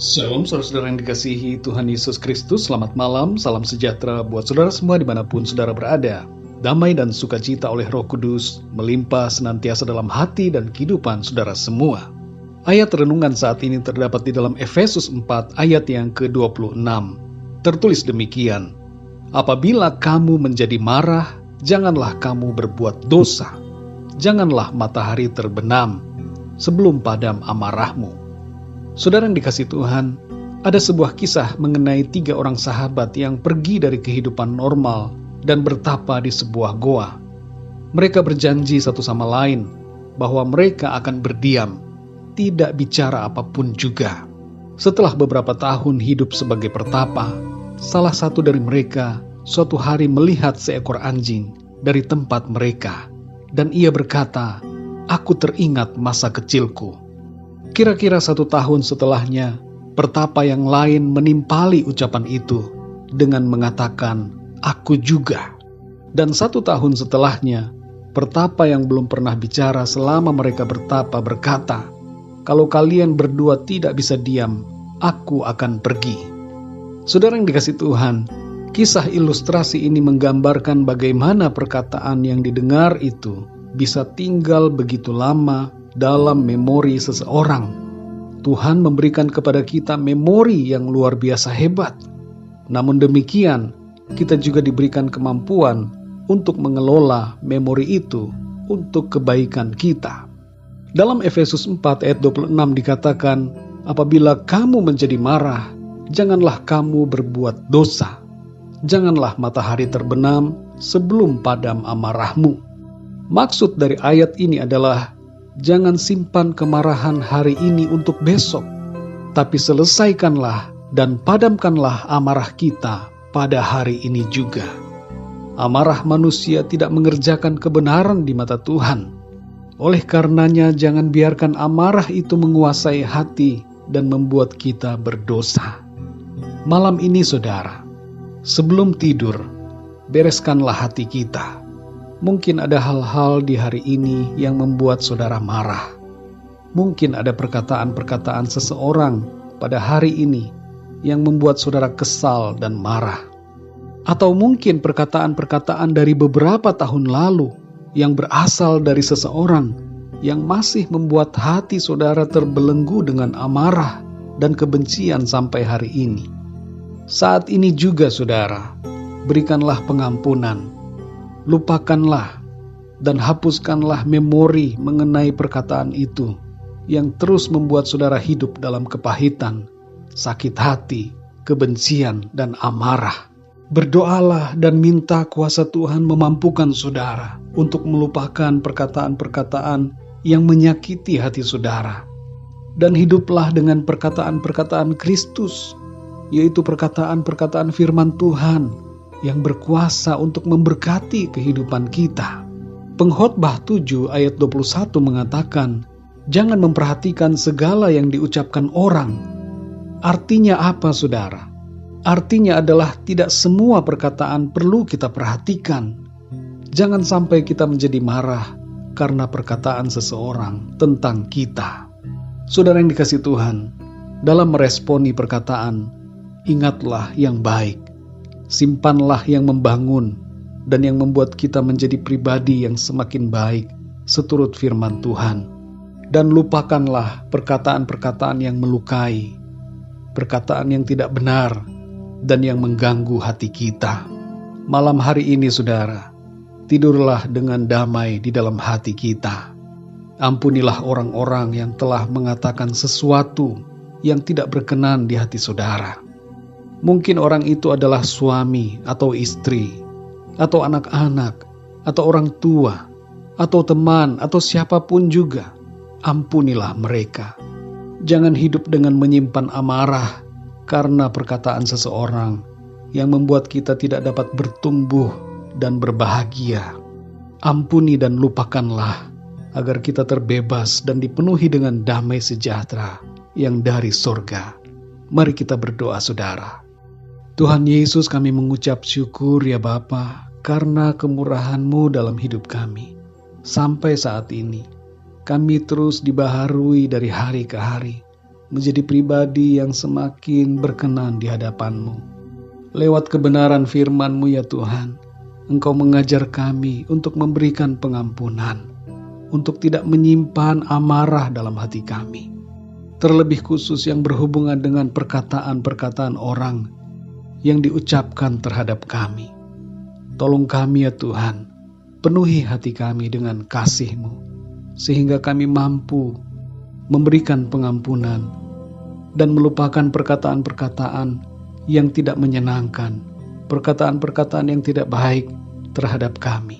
Shalom saudara-saudara yang dikasihi Tuhan Yesus Kristus. Selamat malam, salam sejahtera buat saudara semua dimanapun saudara berada. Damai dan sukacita oleh Roh Kudus melimpah senantiasa dalam hati dan kehidupan saudara semua. Ayat renungan saat ini terdapat di dalam Efesus 4 ayat yang ke-26. Tertulis demikian, apabila kamu menjadi marah, janganlah kamu berbuat dosa. Janganlah matahari terbenam sebelum padam amarahmu. Saudara yang dikasihi Tuhan, ada sebuah kisah mengenai 3 orang sahabat yang pergi dari kehidupan normal dan bertapa di sebuah goa. Mereka berjanji satu sama lain bahwa mereka akan berdiam, tidak bicara apapun juga. Setelah beberapa tahun hidup sebagai pertapa, salah satu dari mereka suatu hari melihat seekor anjing dari tempat mereka, dan ia berkata, "Aku teringat masa kecilku." Kira-kira 1 tahun setelahnya, pertapa yang lain menimpali ucapan itu dengan mengatakan, "Aku juga." Dan 1 tahun setelahnya, pertapa yang belum pernah bicara selama mereka bertapa berkata, "Kalau kalian berdua tidak bisa diam, aku akan pergi." Saudara yang dikasihi Tuhan, kisah ilustrasi ini menggambarkan bagaimana perkataan yang didengar itu bisa tinggal begitu lama dalam memori seseorang. Tuhan memberikan kepada kita memori yang luar biasa hebat. Namun demikian, kita juga diberikan kemampuan untuk mengelola memori itu untuk kebaikan kita. Dalam Efesus 4 ayat 26 dikatakan, apabila kamu menjadi marah, janganlah kamu berbuat dosa. Janganlah matahari terbenam sebelum padam amarahmu. Maksud dari ayat ini adalah, jangan simpan kemarahan hari ini untuk besok, tapi selesaikanlah dan padamkanlah amarah kita pada hari ini juga. Amarah manusia tidak mengerjakan kebenaran di mata Tuhan. Oleh karenanya, jangan biarkan amarah itu menguasai hati dan membuat kita berdosa. Malam ini saudara, sebelum tidur, bereskanlah hati kita. Mungkin ada hal-hal di hari ini yang membuat saudara marah. Mungkin ada perkataan-perkataan seseorang pada hari ini yang membuat saudara kesal dan marah. Atau mungkin perkataan-perkataan dari beberapa tahun lalu yang berasal dari seseorang yang masih membuat hati saudara terbelenggu dengan amarah dan kebencian sampai hari ini. Saat ini juga saudara, berikanlah pengampunan. Lupakanlah dan hapuskanlah memori mengenai perkataan itu yang terus membuat saudara hidup dalam kepahitan, sakit hati, kebencian, dan amarah. Berdoalah dan minta kuasa Tuhan memampukan saudara untuk melupakan perkataan-perkataan yang menyakiti hati saudara. Dan hiduplah dengan perkataan-perkataan Kristus, yaitu perkataan-perkataan firman Tuhan yang berkuasa untuk memberkati kehidupan kita. Pengkhotbah 7 ayat 21 mengatakan, jangan memperhatikan segala yang diucapkan orang. Artinya apa saudara? Artinya adalah tidak semua perkataan perlu kita perhatikan. Jangan sampai kita menjadi marah karena perkataan seseorang tentang kita. Saudara yang dikasihi Tuhan, dalam meresponi perkataan, ingatlah yang baik. Simpanlah yang membangun dan yang membuat kita menjadi pribadi yang semakin baik seturut firman Tuhan. Dan lupakanlah perkataan-perkataan yang melukai, perkataan yang tidak benar dan yang mengganggu hati kita. Malam hari ini saudara, tidurlah dengan damai di dalam hati kita. Ampunilah orang-orang yang telah mengatakan sesuatu yang tidak berkenan di hati saudara. Mungkin orang itu adalah suami atau istri, atau anak-anak, atau orang tua, atau teman, atau siapapun juga. Ampunilah mereka. Jangan hidup dengan menyimpan amarah karena perkataan seseorang yang membuat kita tidak dapat bertumbuh dan berbahagia. Ampuni dan lupakanlah agar kita terbebas dan dipenuhi dengan damai sejahtera yang dari surga. Mari kita berdoa saudara. Tuhan Yesus, kami mengucap syukur ya Bapa karena kemurahan-Mu dalam hidup kami. Sampai saat ini, kami terus dibaharui dari hari ke hari menjadi pribadi yang semakin berkenan di hadapan-Mu. Lewat kebenaran firman-Mu ya Tuhan, Engkau mengajar kami untuk memberikan pengampunan, untuk tidak menyimpan amarah dalam hati kami. Terlebih khusus yang berhubungan dengan perkataan-perkataan orang yang diucapkan terhadap kami. Tolong kami ya Tuhan, penuhi hati kami dengan kasih-Mu, sehingga kami mampu memberikan pengampunan dan melupakan perkataan-perkataan yang tidak menyenangkan, perkataan-perkataan yang tidak baik terhadap kami.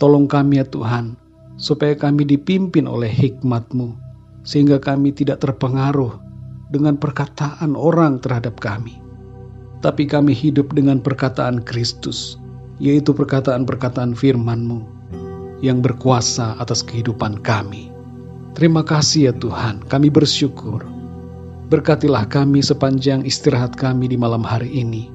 Tolong kami ya Tuhan, supaya kami dipimpin oleh hikmat-Mu, sehingga kami tidak terpengaruh dengan perkataan orang terhadap kami. Tapi kami hidup dengan perkataan Kristus, yaitu perkataan-perkataan firman-Mu yang berkuasa atas kehidupan kami. Terima kasih ya Tuhan, kami bersyukur. Berkatilah kami sepanjang istirahat kami di malam hari ini.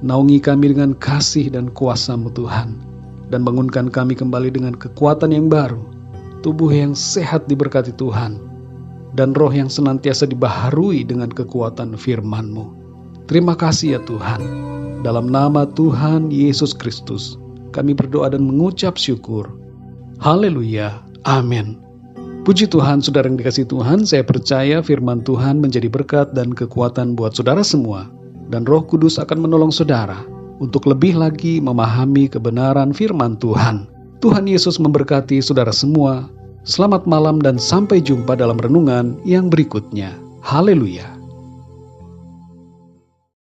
Naungi kami dengan kasih dan kuasa-Mu Tuhan, dan bangunkan kami kembali dengan kekuatan yang baru, tubuh yang sehat diberkati Tuhan, dan roh yang senantiasa dibaharui dengan kekuatan firman-Mu. Terima kasih ya Tuhan. Dalam nama Tuhan Yesus Kristus, kami berdoa dan mengucap syukur. Haleluya. Amin. Puji Tuhan, saudara yang dikasihi Tuhan, saya percaya firman Tuhan menjadi berkat dan kekuatan buat saudara semua. Dan Roh Kudus akan menolong saudara untuk lebih lagi memahami kebenaran firman Tuhan. Tuhan Yesus memberkati saudara semua. Selamat malam dan sampai jumpa dalam renungan yang berikutnya. Haleluya.